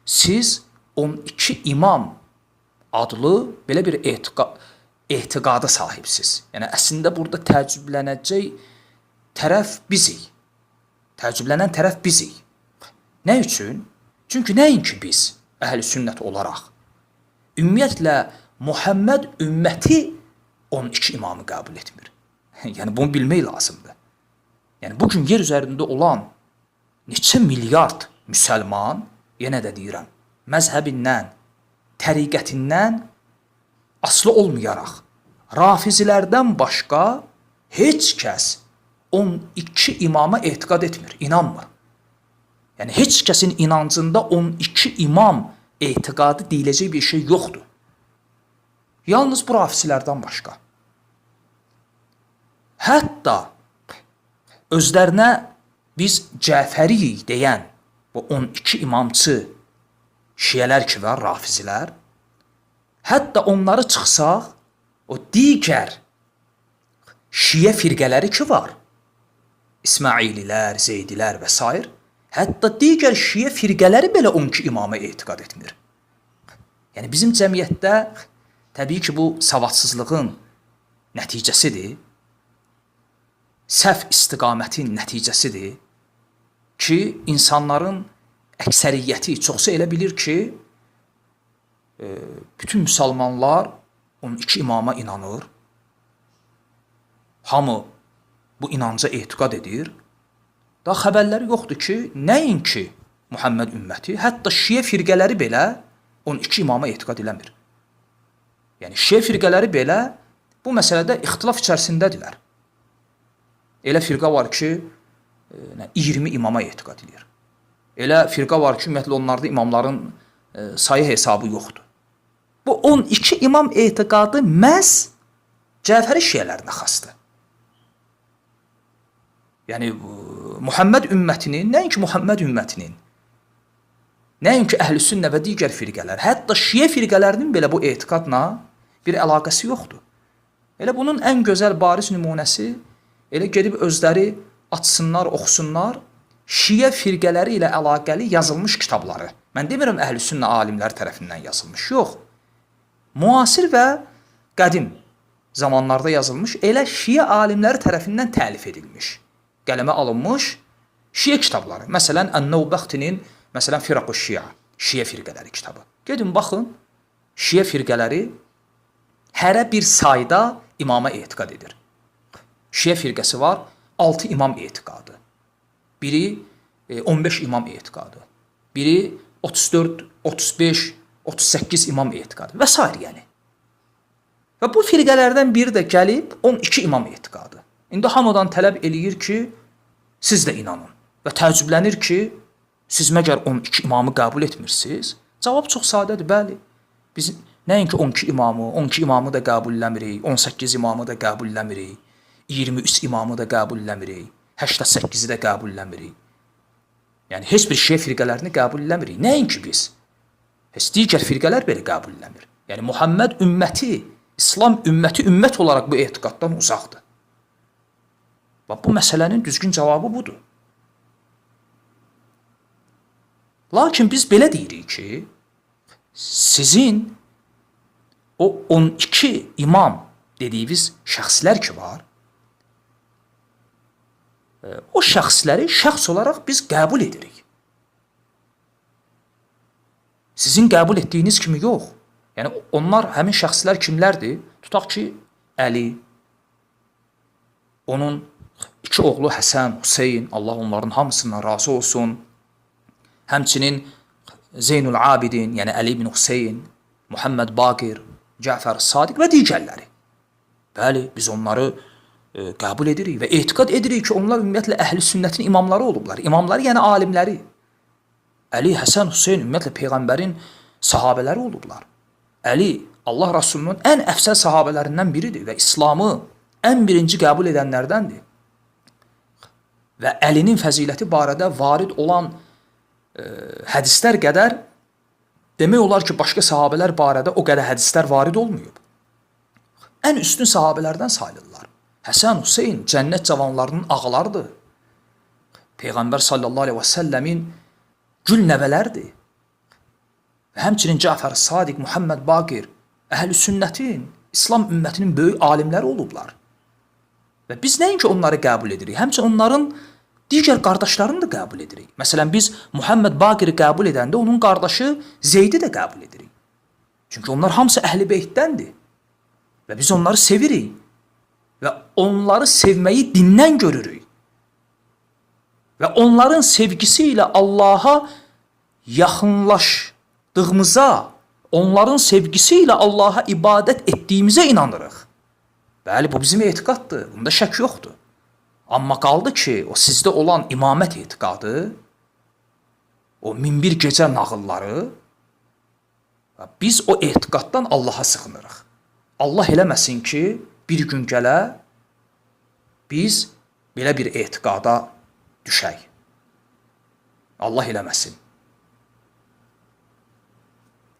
siz 12 imam adlı belə bir etiqada sahibsiz. Yəni əslində burada təəccüblənəcək tərəf bizik. Təəccüblənən tərəf bizik. Nə üçün? Çünki nəinki biz əhl-i sünnət olaraq ümumiyyətlə Muhammed ümməti 12 imamı qəbul etmir. Yəni bunu bilmək lazımdır. Yəni bugün yer üzərində olan neçə milyard müsəlman, yenə də deyirəm, məzhəbindən, təriqətindən asılı olmayaraq rafizilərdən başqa heç kəs 12 imama etiqad etmir, inanmır. Yəni heç kəsin inancında 12 imam etiqadı deyiləcək bir şey yoxdur. Yalnız bu rafizilərdən başqa. Hətta özlərinə biz Cəfəriyik deyən bu 12 imamçı şiyələr ki var, rafizilər, hətta onları çıxsaq, o digər şiyə firqələri ki var, İsmaililər, Zeydilər və s. Hətta digər şiyə firqələri belə 12 imama etiqad etmir. Yəni bizim cəmiyyətdə təbii ki bu savadsızlığın nəticəsidir, səhv istiqamətin nəticəsidir ki, insanların əksəriyyəti, çoxsu elə bilir ki, bütün müsəlmanlar 12 imama inanır, hamı bu inanca etiqad edir. Daha xəbərləri yoxdur ki, nəinki Muhammed ümməti, hətta şiə firqələri belə 12 imama etiqad eləmir. Yəni şiə firqələri belə bu məsələdə ixtilaf içərisindədirlər. Elə firqa var ki, 20 imama etiqad edir. Elə firqa var ki, ümumiyyətlə onlarda imamların sayı hesabı yoxdur. Bu 12 imam etiqadı məhz Cəfəri şiyələrinə xasdır. Yəni Muhammed ümmətinin, nəinki Muhammed ümmətinin, nəinki əhl-i sünnə və digər firqələr, hətta şiə firqələrinin belə bu etiqadla bir əlaqəsi yoxdur. Elə bunun ən gözəl bariz nümunəsi, elə gedib özləri açsınlar, oxusunlar, şiə firqələri ilə əlaqəli yazılmış kitabları. Mən demirəm əhl-i sünnə alimləri tərəfindən yazılmış, yox. Müasir və qədim zamanlarda yazılmış, elə şiə alimləri tərəfindən təlif edilmiş, qələmə alınmış şiə kitabları. Məsələn, Ən-Nəvbəxtinin, məsələn, Firaq-ı Şiə, şiə firqələri kitabı. Gedin, baxın, şiə firqələri hərə bir sayda imama etiqad edir. Şiə firqəsi var, 6 imam etiqadı. Biri 15 imam etiqadı. Biri 34, 35, 38 imam etiqadı və s. yəni. Və bu firqələrdən biri də gəlib 12 imam etiqadı. İndi hamıdan tələb eləyir ki, siz də inanın və təəccüblənir ki, siz məgər 12 imamı qəbul etmirsiniz? Cavab çox sadədir, bəli. Biz nəinki 12 imamı da qəbul eləmirik, 18 imamı da qəbul eləmirik, 23 imamı da qəbul eləmirik, 88-i də qəbul eləmirik. Yəni, heç bir şiə firqələrini qəbul eləmirik. Nəinki biz? Heç digər firqələr belə qəbul eləmir. Yəni, Muhammed ümməti, İslam ümməti ümmət olaraq bu etiqaddan uzaqdır. Bu məsələnin düzgün cavabı budur. Lakin biz belə deyirik ki, sizin o 12 imam dediyiniz şəxslər ki var, o şəxsləri şəxs olaraq biz qəbul edirik. Sizin qəbul etdiyiniz kimi yox. Yəni, onlar, həmin şəxslər kimlərdir? Tutaq ki, Əli, onun 2 oğlu Həsən, Hüseyin, Allah onların hamısından razı olsun. Həmçinin Zeynul Abidin, yəni Əli ibn Hüseyin, Muhammed Baqir, Cəfər Sadiq və digərləri. Bəli, biz onları qəbul edirik və etiqad edirik ki, onlar ümumiyyətlə əhl-i sünnətin imamları olublar. İmamları, yəni alimləri. Əli, Həsən, Hüseyin ümumiyyətlə Peyğəmbərin sahabələri olublar. Əli, Allah Rasulunun ən əfsəl sahabələrindən biridir və İslamı ən birinci qəbul edənlərdəndir. Və Əlinin fəziləti barədə varid olan hədislər qədər demək olar ki, başqa sahabələr barədə o qədər hədislər varid olmayıb. Ən üstün sahabələrdən sayılırlar. Həsən, Hüseyin cənnət cavanlarının ağalarıdır. Peyğəmbər sallallahu aleyhi və səlləmin gül nəvələrdir. Və həmçinin Cəfər Sadiq, Muhammed Baqir, Əhl-i Sünnətin, İslam ümmətinin böyük alimləri olublar. Və biz nəinki onları qəbul edirik, həmçinin onların digər qardaşlarını da qəbul edirik. Məsələn, biz Muhammed Baqiri qəbul edəndə onun qardaşı Zeydi də qəbul edirik. Çünki onlar hamısı Əhl-i Beytdəndir. Və biz onları sevirik. Və onları sevməyi dindən görürük. Və onların sevgisi ilə Allaha yaxınlaşdığımıza, onların sevgisi ilə Allaha ibadət etdiyimizə inanırıq. Bəli, bu bizim etiqaddır, bunda şək yoxdur. Amma qaldı ki, o sizdə olan imamət etiqadı, o 1001 gecə nağılları, biz o etiqaddan Allaha sığınırıq. Allah eləməsin ki, bir gün gələ, biz belə bir etiqada düşək. Allah eləməsin.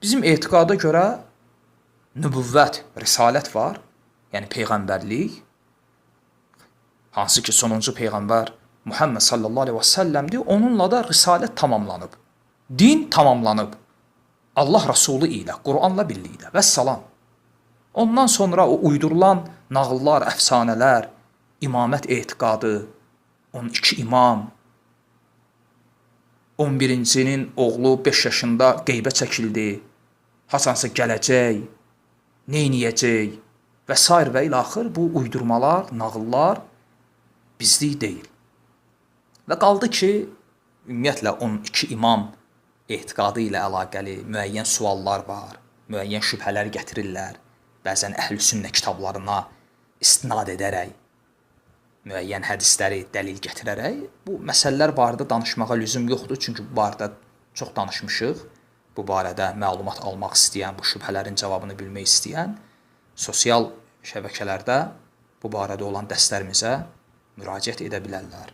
Bizim etiqada görə nübüvvət, risalət var, yəni peyğəmbərlik, hansı ki sonuncu peyğəmbər Muhammed sallallahu aleyhi və səlləmdir, onunla da risalət tamamlanıb, din tamamlanıb, Allah Rasulü ilə, Quranla birlikdə və salam. Ondan sonra o uydurulan nağıllar, əfsanələr, imamət etiqadı, 12 imam, 11-cinin oğlu 5 yaşında qeybə çəkildi, hasansa gələcək, neyniyəcək və s. və ilaxır bu uydurmalar, nağıllar bizlik deyil. Və qaldı ki, ümumiyyətlə 12 imam etiqadı ilə əlaqəli müəyyən suallar var, müəyyən şübhələr gətirirlər, bəzən Əhl-i Sünnə kitablarına istinad edərək, müəyyən hədisləri dəlil gətirərək, bu məsələlər barədə danışmağa lüzum yoxdur, çünki bu barədə çox danışmışıq. Bu barədə məlumat almaq istəyən, bu şübhələrin cavabını bilmək istəyən, sosial şəbəkələrdə bu barədə olan dərslərimizə müraciət edə bilərlər.